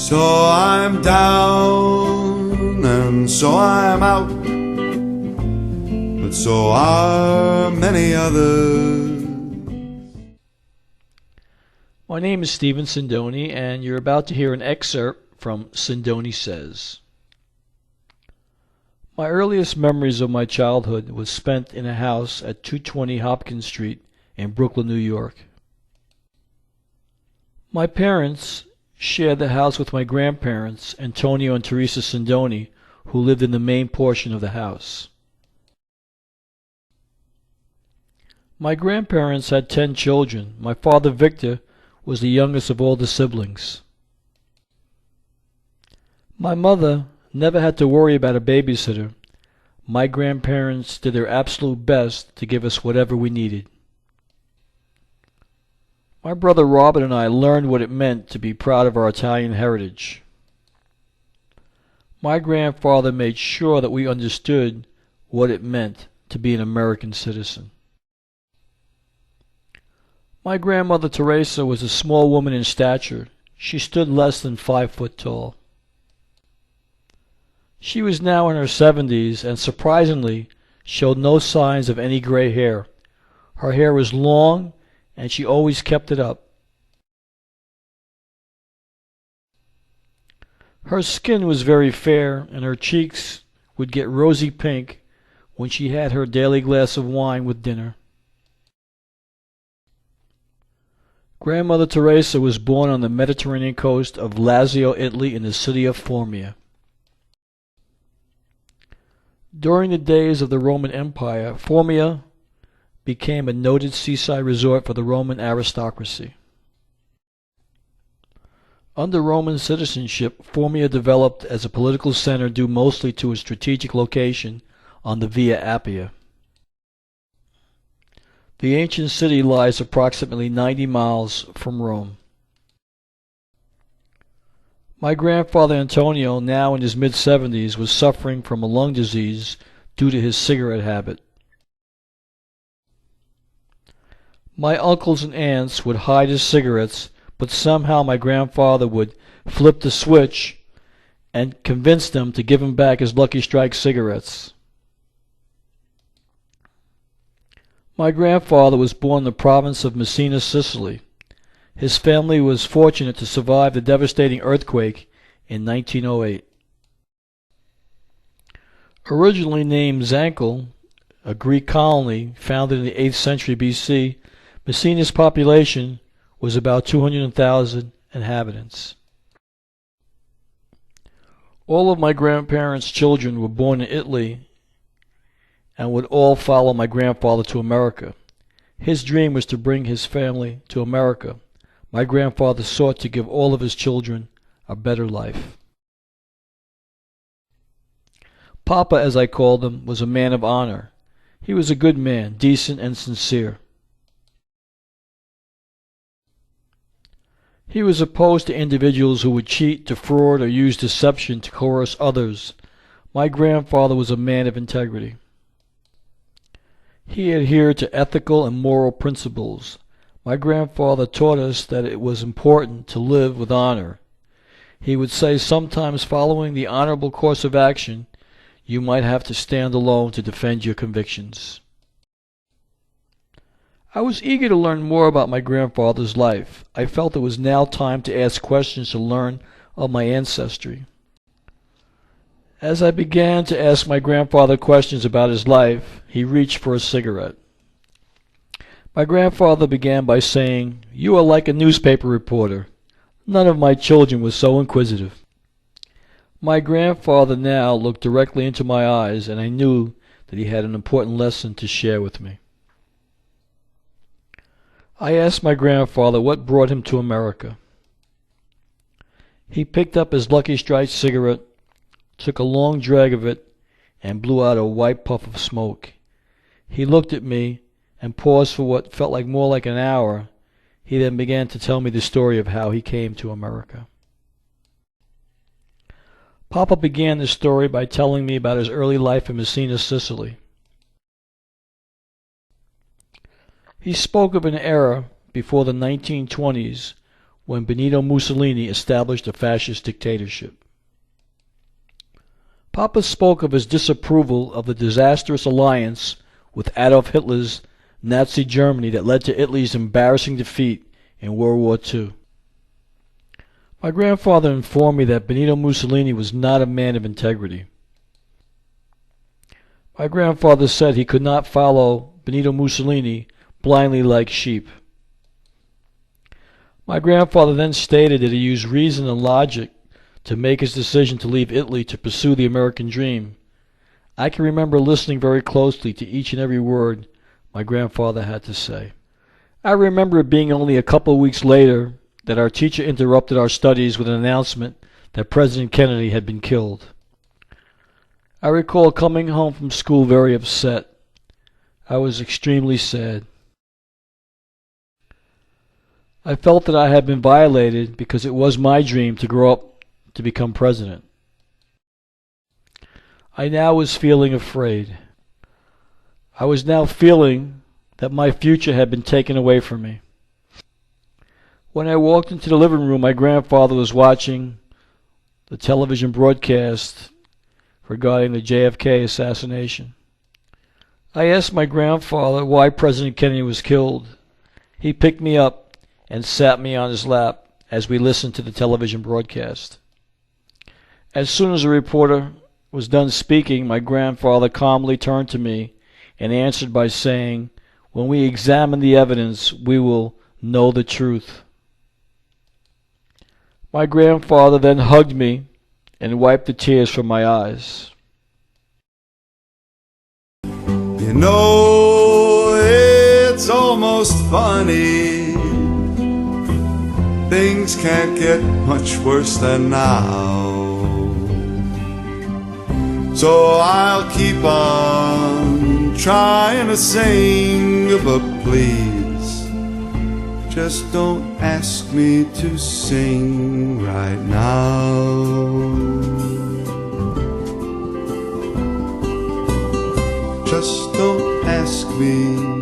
So I'm down and so I'm out, but so are many others. My name is Stephen Sindoni, and you're about to hear an excerpt from Sindoni Says. My earliest memories of my childhood was spent in a house at 220 Hopkins Street in Brooklyn, New York. My parents shared the house with my grandparents, Antonio and Teresa Sindoni, who lived in the main portion of the house. My grandparents had 10 children. My father, Victor, was the youngest of all the siblings. My mother never had to worry about a babysitter. My grandparents did their absolute best to give us whatever we needed. My brother Robert and I learned what it meant to be proud of our Italian heritage. My grandfather made sure that we understood what it meant to be an American citizen. My grandmother Teresa was a small woman in stature. She stood less than 5 foot tall. She was now in her 70s and surprisingly showed no signs of any gray hair. Her hair was long and she always kept it up. Her skin was very fair and her cheeks would get rosy pink when she had her daily glass of wine with dinner. Grandmother Teresa was born on the Mediterranean coast of Lazio, Italy, in the city of Formia. During the days of the Roman Empire, Formia became a noted seaside resort for the Roman aristocracy. Under Roman citizenship, Formia developed as a political center due mostly to its strategic location on the Via Appia. The ancient city lies approximately 90 miles from Rome. My grandfather Antonio, now in his mid-70s, was suffering from a lung disease due to his cigarette habit. My uncles and aunts would hide his cigarettes, but somehow my grandfather would flip the switch and convince them to give him back his Lucky Strike cigarettes. My grandfather was born in the province of Messina, Sicily. His family was fortunate to survive the devastating earthquake in 1908. Originally named Zankel, a Greek colony founded in the 8th century BC, Messina's population was about 200,000 inhabitants. All of my grandparents' children were born in Italy and would all follow my grandfather to America. His dream was to bring his family to America. My grandfather sought to give all of his children a better life. Papa, as I called him, was a man of honor. He was a good man, decent and sincere. He was opposed to individuals who would cheat, defraud, or use deception to coerce others. My grandfather was a man of integrity. He adhered to ethical and moral principles. My grandfather taught us that it was important to live with honor. He would say sometimes following the honorable course of action, you might have to stand alone to defend your convictions. I was eager to learn more about my grandfather's life. I felt it was now time to ask questions to learn of my ancestry. As I began to ask my grandfather questions about his life, he reached for a cigarette. My grandfather began by saying, "You are like a newspaper reporter." None of my children was so inquisitive. My grandfather now looked directly into my eyes, and I knew that he had an important lesson to share with me. I asked my grandfather what brought him to America. He picked up his Lucky Strike cigarette, took a long drag of it, and blew out a white puff of smoke. He looked at me and paused for what felt like more like an hour. He then began to tell me the story of how he came to America. Papa began the story by telling me about his early life in Messina, Sicily. He spoke of an era before the 1920s when Benito Mussolini established a fascist dictatorship. Papa spoke of his disapproval of the disastrous alliance with Adolf Hitler's Nazi Germany that led to Italy's embarrassing defeat in World War II. My grandfather informed me that Benito Mussolini was not a man of integrity. My grandfather said he could not follow Benito Mussolini blindly like sheep. My grandfather then stated that he used reason and logic to make his decision to leave Italy to pursue the American dream. I can remember listening very closely to each and every word my grandfather had to say. I remember it being only a couple of weeks later that our teacher interrupted our studies with an announcement that President Kennedy had been killed. I recall coming home from school very upset. I was extremely sad. I felt that I had been violated because it was my dream to grow up to become president. I now was feeling afraid. I was now feeling that my future had been taken away from me. When I walked into the living room, my grandfather was watching the television broadcast regarding the JFK assassination. I asked my grandfather why President Kennedy was killed. He picked me up and sat me on his lap as we listened to the television broadcast. As soon as the reporter was done speaking, my grandfather calmly turned to me and answered by saying, "When we examine the evidence, we will know the truth." My grandfather then hugged me and wiped the tears from my eyes. You know, it's almost funny. Things can't get much worse than now. So I'll keep on trying to sing, but please, just don't ask me to sing right now. Just don't ask me